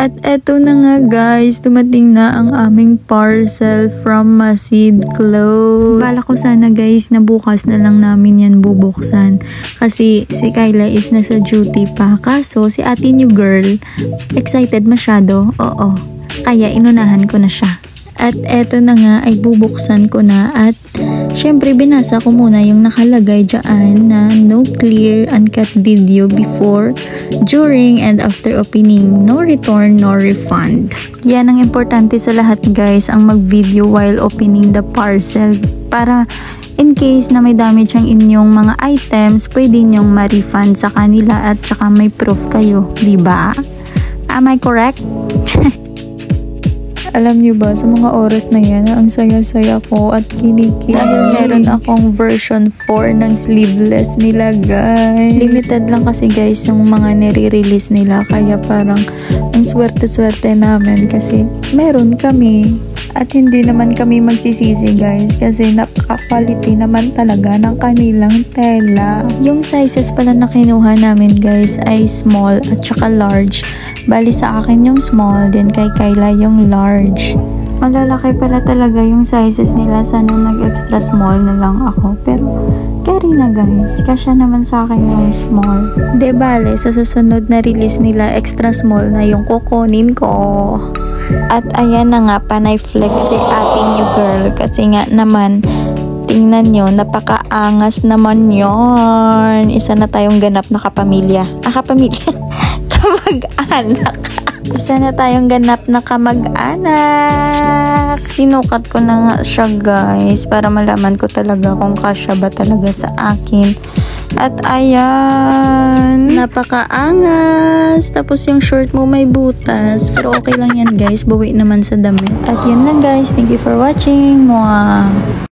At eto na nga guys, dumating na ang aming parcel from Masid Clothes. Bala ko sana guys na bukas na lang namin yan bubuksan. Kasi si Kyla is nasa duty pa. Kaso si ate new girl, excited masyado. Oo, kaya inunahan ko na siya. At eto na nga ay bubuksan ko na at syempre binasa ko muna yung nakalagay dyan na no clear uncut video before, during, and after opening. No return, no refund. Yan ang importante sa lahat guys, ang mag-video while opening the parcel para in case na may damage ang inyong mga items, pwede nyong ma-refund sa kanila at saka may proof kayo, diba? Am I correct? Alam niyo ba, sa mga oras na yan, ang saya-saya ko at kinikili. Dahil meron akong version 4 ng sleeveless nila, guys. Limited lang kasi, guys, yung mga nire-release nila. Kaya parang ang swerte-swerte namin kasi meron kami. At hindi naman kami magsisisi, guys, kasi napaka-quality naman talaga ng kanilang tela. Yung sizes pala na kinuha namin, guys, ay small at saka large. Bali sa akin yung small, din kay Kyla yung large. Malalaki pala talaga yung sizes nila. Sana nag-extra small na lang ako. Pero, carry na guys. Kasya naman sa akin yung small. De bale, sa susunod na release nila, extra small na yung kukunin ko. At ayan na nga, panay flex si ating new girl. Kasi nga naman, tingnan nyo, napakaangas naman yon. Isa na tayong ganap na kapamilya. Kapamilya? Kamag-anak. Isa na tayong ganap na kamag-anak. Sinukat ko na nga siya guys para malaman ko talaga kung kasya ba talaga sa akin. At ayan, napakaangas. Tapos yung short mo may butas. Pero okay lang yan guys, bawi naman sa damit. At yan lang guys, thank you for watching. Mwah!